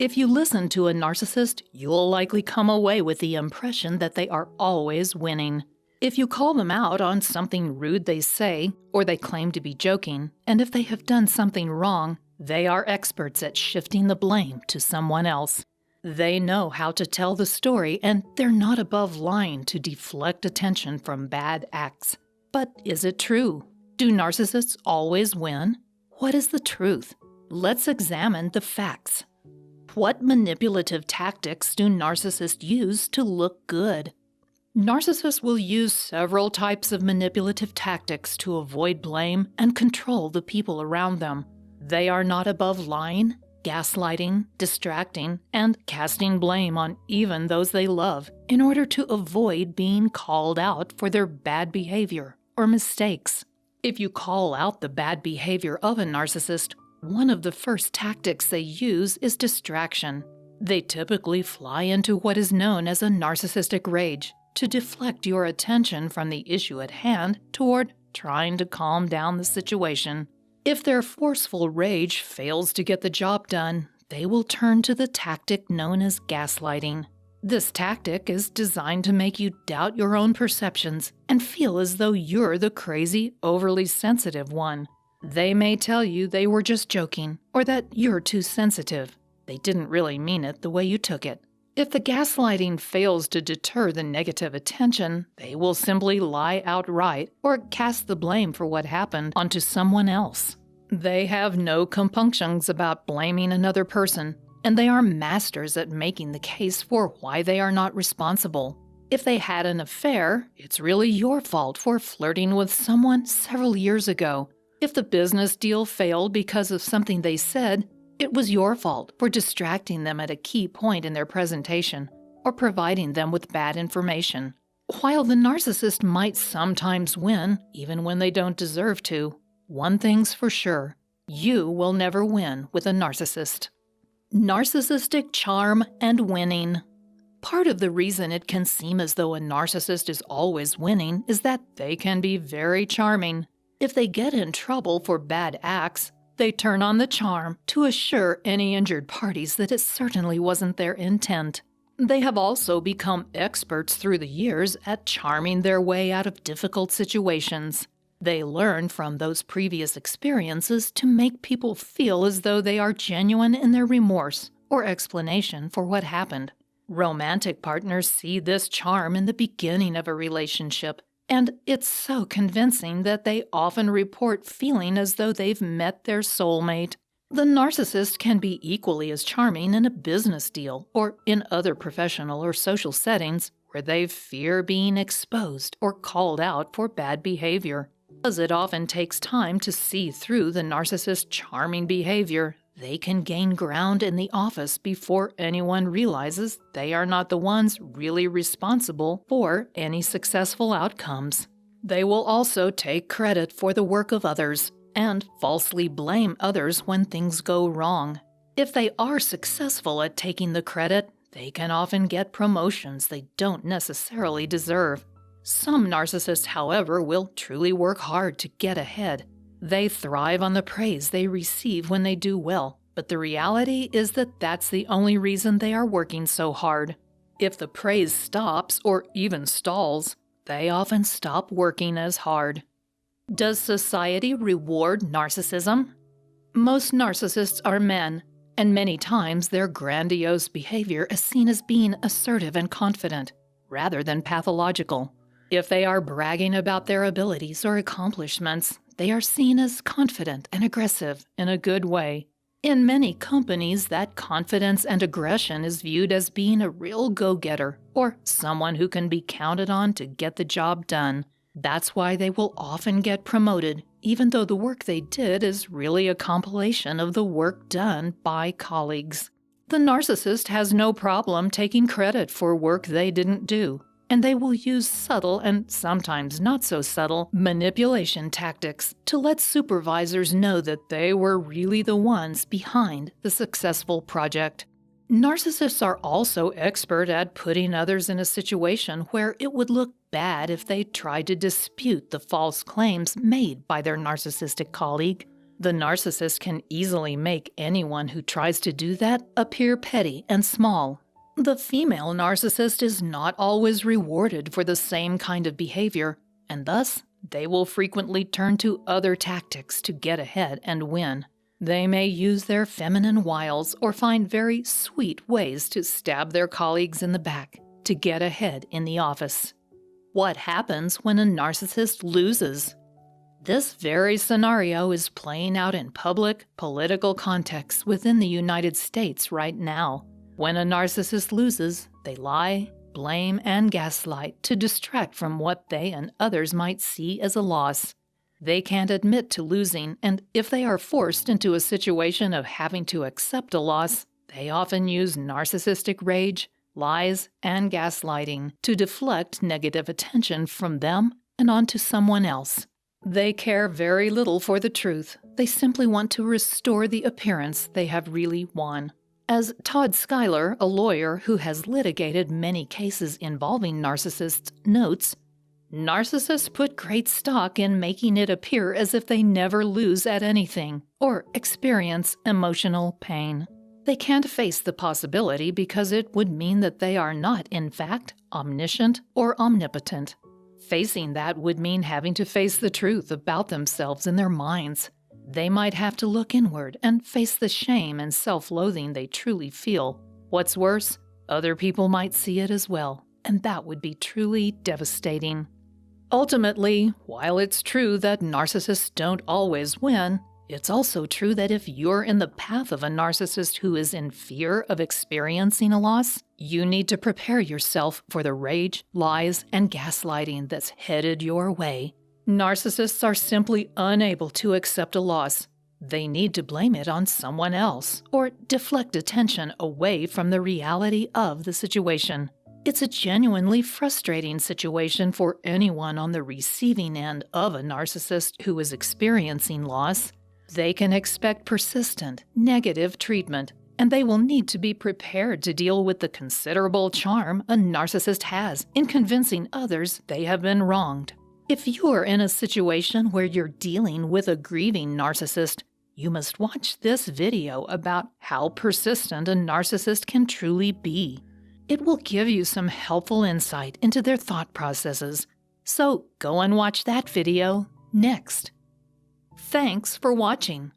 If you listen to a narcissist, you'll likely come away with the impression that they are always winning. If you call them out on something rude they say, or they claim to be joking, and if they have done something wrong, they are experts at shifting the blame to someone else. They know how to tell the story, and they're not above lying to deflect attention from bad acts. But is it true? Do narcissists always win? What is the truth? Let's examine the facts. What manipulative tactics do narcissists use to look good? Narcissists will use several types of manipulative tactics to avoid blame and control the people around them. They are not above lying, gaslighting, distracting, and casting blame on even those they love in order to avoid being called out for their bad behavior or mistakes. If you call out the bad behavior of a narcissist, one of the first tactics they use is distraction. They typically fly into what is known as a narcissistic rage to deflect your attention from the issue at hand toward trying to calm down the situation. If their forceful rage fails to get the job done, they will turn to the tactic known as gaslighting. This tactic is designed to make you doubt your own perceptions and feel as though you're the crazy, overly sensitive one. They may tell you they were just joking or that you're too sensitive. They didn't really mean it the way you took it. If the gaslighting fails to deter the negative attention, they will simply lie outright or cast the blame for what happened onto someone else. They have no compunctions about blaming another person, and they are masters at making the case for why they are not responsible. If they had an affair, it's really your fault for flirting with someone several years ago. If the business deal failed because of something they said, it was your fault for distracting them at a key point in their presentation or providing them with bad information. While the narcissist might sometimes win, even when they don't deserve to, one thing's for sure: you will never win with a narcissist. Narcissistic charm and winning. Part of the reason it can seem as though a narcissist is always winning is that they can be very charming. If they get in trouble for bad acts, they turn on the charm to assure any injured parties that it certainly wasn't their intent. They have also become experts through the years at charming their way out of difficult situations. They learn from those previous experiences to make people feel as though they are genuine in their remorse or explanation for what happened. Romantic partners see this charm in the beginning of a relationship, and it's so convincing that they often report feeling as though they've met their soulmate. The narcissist can be equally as charming in a business deal or in other professional or social settings where they fear being exposed or called out for bad behavior. As it often takes time to see through the narcissist's charming behavior, they can gain ground in the office before anyone realizes they are not the ones really responsible for any successful outcomes. They will also take credit for the work of others and falsely blame others when things go wrong. If they are successful at taking the credit, they can often get promotions they don't necessarily deserve. Some narcissists, however, will truly work hard to get ahead. They thrive on the praise they receive when they do well, but the reality is that that's the only reason they are working so hard. If the praise stops or even stalls, they often stop working as hard. Does society reward narcissism? Most narcissists are men, and many times their grandiose behavior is seen as being assertive and confident, rather than pathological. If they are bragging about their abilities or accomplishments, they are seen as confident and aggressive in a good way. In many companies, that confidence and aggression is viewed as being a real go-getter or someone who can be counted on to get the job done. That's why they will often get promoted, even though the work they did is really a compilation of the work done by colleagues. The narcissist has no problem taking credit for work they didn't do, and they will use subtle and sometimes not so subtle manipulation tactics to let supervisors know that they were really the ones behind the successful project. Narcissists are also expert at putting others in a situation where it would look bad if they tried to dispute the false claims made by their narcissistic colleague. The narcissist can easily make anyone who tries to do that appear petty and small. The female narcissist is not always rewarded for the same kind of behavior, and thus, they will frequently turn to other tactics to get ahead and win. They may use their feminine wiles or find very sweet ways to stab their colleagues in the back to get ahead in the office. What happens when a narcissist loses? This very scenario is playing out in public, political contexts within the United States right now. When a narcissist loses, they lie, blame, and gaslight to distract from what they and others might see as a loss. They can't admit to losing, and if they are forced into a situation of having to accept a loss, they often use narcissistic rage, lies, and gaslighting to deflect negative attention from them and onto someone else. They care very little for the truth. They simply want to restore the appearance they have really won. As Todd Schuyler, a lawyer who has litigated many cases involving narcissists, notes, narcissists put great stock in making it appear as if they never lose at anything or experience emotional pain. They can't face the possibility because it would mean that they are not, in fact, omniscient or omnipotent. Facing that would mean having to face the truth about themselves in their minds. They might have to look inward and face the shame and self-loathing they truly feel. What's worse, other people might see it as well, and that would be truly devastating. Ultimately, while it's true that narcissists don't always win, it's also true that if you're in the path of a narcissist who is in fear of experiencing a loss, you need to prepare yourself for the rage, lies, and gaslighting that's headed your way. Narcissists are simply unable to accept a loss. They need to blame it on someone else or deflect attention away from the reality of the situation. It's a genuinely frustrating situation for anyone on the receiving end of a narcissist who is experiencing loss. They can expect persistent, negative treatment, and they will need to be prepared to deal with the considerable charm a narcissist has in convincing others they have been wronged. If you're in a situation where you're dealing with a grieving narcissist, you must watch this video about how persistent a narcissist can truly be. It will give you some helpful insight into their thought processes. So go and watch that video next. Thanks for watching.